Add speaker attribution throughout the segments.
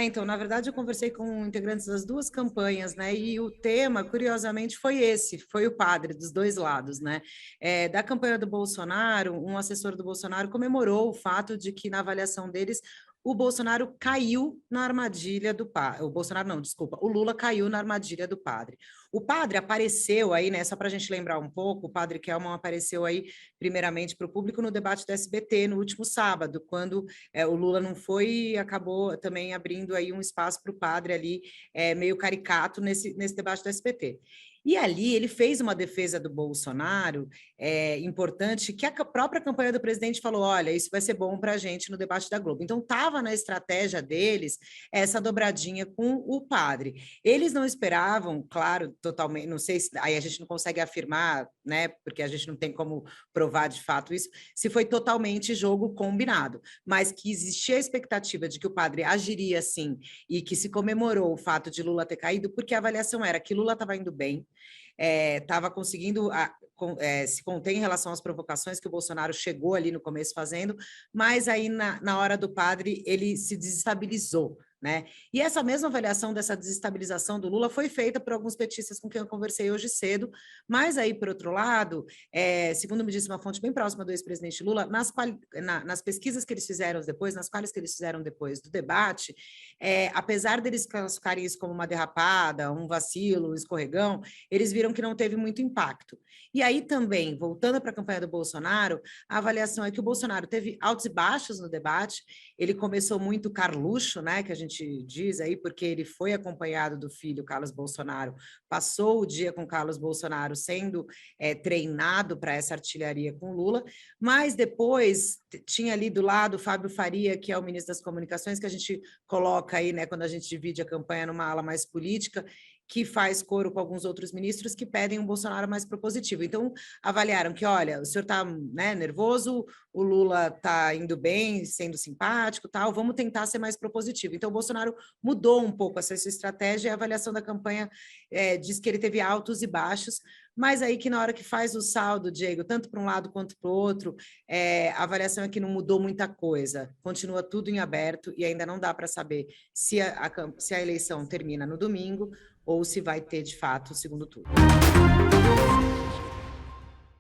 Speaker 1: Então, na verdade, eu conversei com integrantes das duas campanhas, né? E o tema, curiosamente, foi esse, foi o padre dos dois lados, né? Da campanha do Bolsonaro, um assessor do Bolsonaro comemorou o fato de que, na avaliação deles, o Bolsonaro caiu na armadilha do padre. O Bolsonaro, não, desculpa, o Lula caiu na armadilha do padre. O padre apareceu aí, né? Só para a gente lembrar um pouco, o padre Kelman apareceu aí, primeiramente, para o público no debate do SBT no último sábado, quando o Lula não foi e acabou também abrindo aí um espaço para o padre ali, meio caricato nesse debate do SBT. E ali ele fez uma defesa do Bolsonaro importante, que a própria campanha do presidente falou: olha, isso vai ser bom para a gente no debate da Globo. Então, estava na estratégia deles essa dobradinha com o padre. Eles não esperavam, claro, totalmente, não sei se aí a gente não consegue afirmar, né, porque a gente não tem como provar de fato isso, se foi totalmente jogo combinado, mas que existia a expectativa de que o padre agiria assim e que se comemorou o fato de Lula ter caído, porque a avaliação era que Lula estava indo bem, estava conseguindo se conter em relação às provocações que o Bolsonaro chegou ali no começo fazendo, mas aí na hora do padre ele se desestabilizou, né? E essa mesma avaliação dessa desestabilização do Lula foi feita por alguns petistas com quem eu conversei hoje cedo, mas aí, por outro lado, segundo me disse uma fonte bem próxima do ex-presidente Lula, nas pesquisas que eles fizeram depois, nas quais que eles fizeram depois do debate, apesar deles classificarem isso como uma derrapada, um vacilo, um escorregão, eles viram que não teve muito impacto. E aí também, voltando para a campanha do Bolsonaro, a avaliação é que o Bolsonaro teve altos e baixos no debate, ele começou muito carluxo, né, que a gente diz aí, porque ele foi acompanhado do filho Carlos Bolsonaro, passou o dia com Carlos Bolsonaro sendo treinado para essa artilharia com Lula, mas depois tinha ali do lado Fábio Faria, que é o ministro das Comunicações, que a gente coloca aí, né, quando a gente divide a campanha numa ala mais política, que faz coro com alguns outros ministros que pedem um Bolsonaro mais propositivo. Então, avaliaram que, olha, o senhor está, né, nervoso, o Lula está indo bem, sendo simpático, tal, vamos tentar ser mais propositivo. Então, o Bolsonaro mudou um pouco essa estratégia, e a avaliação da campanha diz que ele teve altos e baixos, mas aí que na hora que faz o saldo, Diego, tanto para um lado quanto para o outro, a avaliação é que não mudou muita coisa, continua tudo em aberto e ainda não dá para saber se a eleição termina no domingo ou se vai ter, de fato, o segundo turno.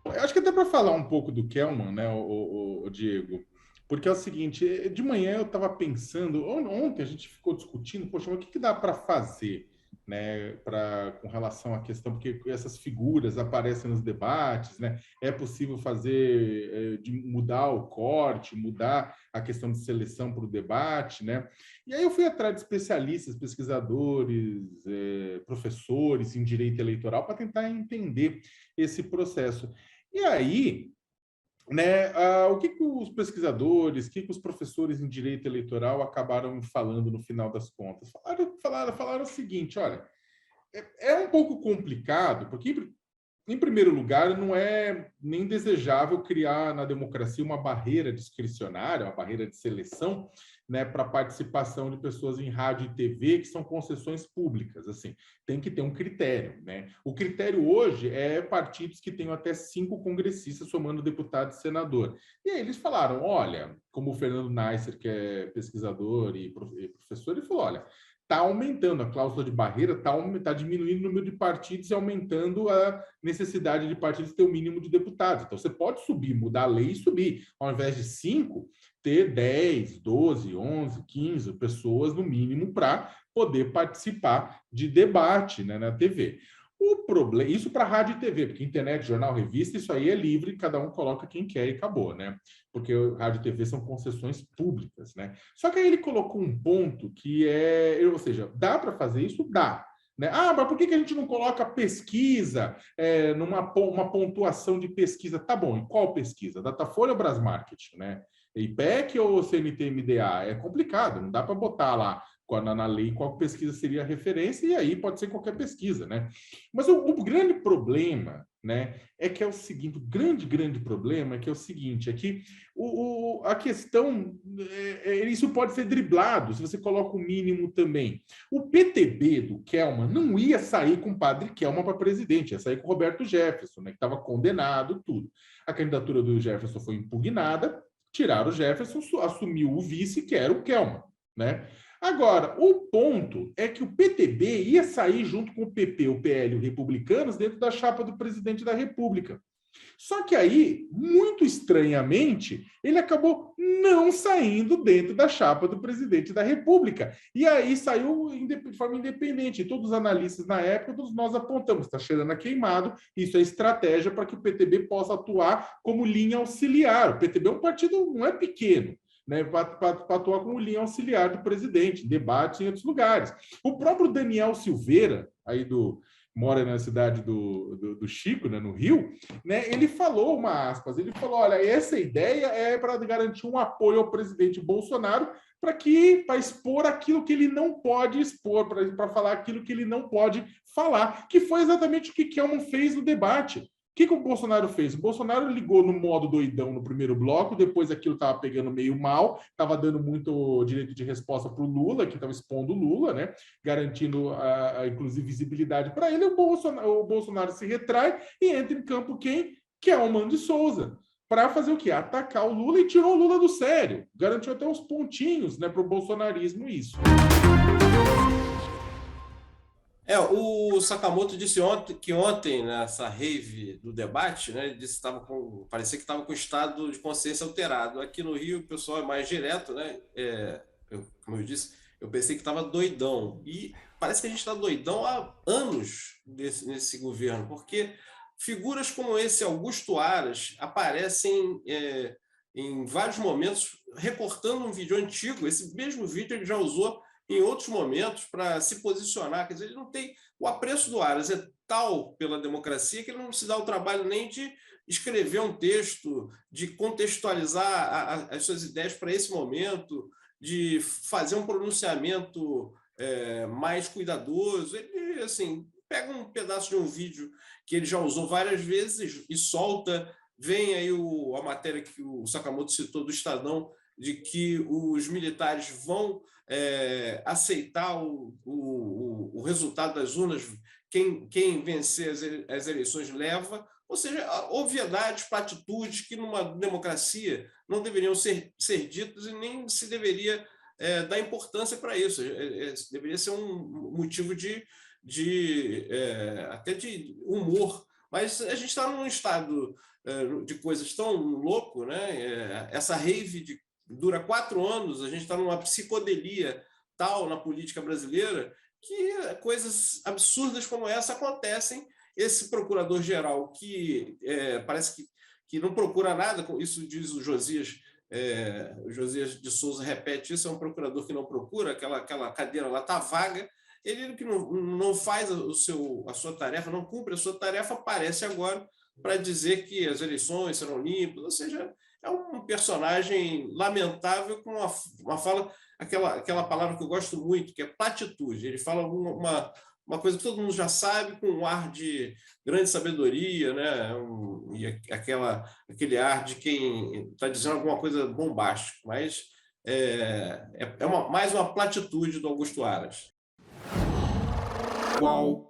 Speaker 2: Eu acho que até para falar um pouco do Kelman, né, o Diego, porque é o seguinte, de manhã eu estava pensando, ontem a gente ficou discutindo, poxa, mas o que dá para fazer, né, com relação à questão, porque essas figuras aparecem nos debates, né, é possível fazer, de mudar o corte, mudar a questão de seleção para o debate, né, e aí eu fui atrás de especialistas, pesquisadores, professores em direito eleitoral para tentar entender esse processo. E aí, né, o que os pesquisadores, o que os professores em direito eleitoral acabaram falando no final das contas? Falaram o seguinte: olha, é um pouco complicado, porque em primeiro lugar, não é nem desejável criar na democracia uma barreira discricionária, uma barreira de seleção, né, para a participação de pessoas em rádio e TV, que são concessões públicas. Assim, tem que ter um critério, né? O critério hoje é partidos que tenham até 5 congressistas, somando deputado e senador. E aí eles falaram: olha, como o Fernando Neisser, que é pesquisador e professor, ele falou: olha, está aumentando a cláusula de barreira, está diminuindo o número de partidos e aumentando a necessidade de partidos ter o mínimo de deputados. Então, você pode subir, mudar a lei e subir. Ao invés de 5, ter 10, 12, 11, 15 pessoas, no mínimo, para poder participar de debate, né, na TV. O problema, isso para rádio e TV, porque internet, jornal, revista, isso aí é livre, cada um coloca quem quer e acabou, né? Porque rádio e TV são concessões públicas, né? Só que aí ele colocou um ponto que ou seja, dá para fazer isso? Dá. Né? Ah, mas por que a gente não coloca pesquisa uma pontuação de pesquisa? Tá bom, em qual pesquisa? Datafolha ou Brasmarket, né? IPEC ou CNT-MDA? É complicado, não dá para botar lá na lei qual pesquisa seria a referência, e aí pode ser qualquer pesquisa, né? Mas o grande problema, né, é que é o seguinte, o grande problema é que é o seguinte, é que a questão, isso pode ser driblado, se você coloca o mínimo também. O PTB do Kelman não ia sair com o padre Kelman para presidente, ia sair com o Roberto Jefferson, né, que estava condenado, tudo. A candidatura do Jefferson foi impugnada, tiraram o Jefferson, assumiu o vice, que era o Kelman, né? Agora, o ponto é que o PTB ia sair junto com o PP, o PL e os republicanos dentro da chapa do presidente da República. Só que aí, muito estranhamente, ele acabou não saindo dentro da chapa do presidente da República. E aí saiu de forma independente. E todos os analistas na época, todos nós apontamos, está cheirando a queimado, isso é estratégia para que o PTB possa atuar como linha auxiliar. O PTB é um partido, não é pequeno, né, para atuar como linha auxiliar do presidente, debates em outros lugares. O próprio Daniel Silveira, aí mora na cidade do Chico, né, no Rio, né, ele falou ele falou, olha, essa ideia é para garantir um apoio ao presidente Bolsonaro para expor aquilo que ele não pode expor, para falar aquilo que ele não pode falar, que foi exatamente o que Kelman fez no debate. O que o Bolsonaro fez? O Bolsonaro ligou no modo doidão no primeiro bloco, depois aquilo estava pegando meio mal, estava dando muito direito de resposta para o Lula, que estava expondo o Lula, né? Garantindo, inclusive, visibilidade para ele. O Bolsonaro se retrai e entra em campo quem? Kelman de Souza. Para fazer o quê? Atacar o Lula e tirou o Lula do sério. Garantiu até uns pontinhos, né, para o bolsonarismo isso.
Speaker 3: O Sakamoto disse ontem, nessa rave do debate, né, ele disse que parecia que estava com o estado de consciência alterado. Aqui no Rio o pessoal é mais direto, né? Como eu disse, eu pensei que estava doidão. E parece que a gente está doidão há anos nesse governo, porque figuras como esse Augusto Aras aparecem em vários momentos recortando um vídeo antigo. Esse mesmo vídeo ele já usou em outros momentos para se posicionar. Quer dizer, ele não tem... O apreço do Aras é tal pela democracia que ele não se dá o trabalho nem de escrever um texto, de contextualizar as suas ideias para esse momento, de fazer um pronunciamento mais cuidadoso. Ele, assim, pega um pedaço de um vídeo que ele já usou várias vezes e solta. Vem aí a matéria que o Sakamoto citou do Estadão, de que os militares vão aceitar o resultado das urnas, quem vencer as eleições leva, ou seja, obviedades, platitudes que numa democracia não deveriam ser ditas e nem se deveria dar importância para isso. Deveria ser um motivo até de humor, mas a gente está num estado de coisas tão louco, né? Essa rave dura 4 anos, a gente está numa psicodelia tal na política brasileira que coisas absurdas como essa acontecem. Esse procurador-geral que parece que não procura nada, isso diz o Josias de Souza, repete isso, é um procurador que não procura, aquela cadeira lá está vaga, ele que não faz a sua tarefa, não cumpre a sua tarefa, aparece agora para dizer que as eleições serão limpas, ou seja, é um personagem lamentável com uma fala, aquela palavra que eu gosto muito, que é platitude. Ele fala uma coisa que todo mundo já sabe, com um ar de grande sabedoria, né? E aquele ar de quem está dizendo alguma coisa bombástica, mas mais uma platitude do Augusto Aras.
Speaker 4: Qual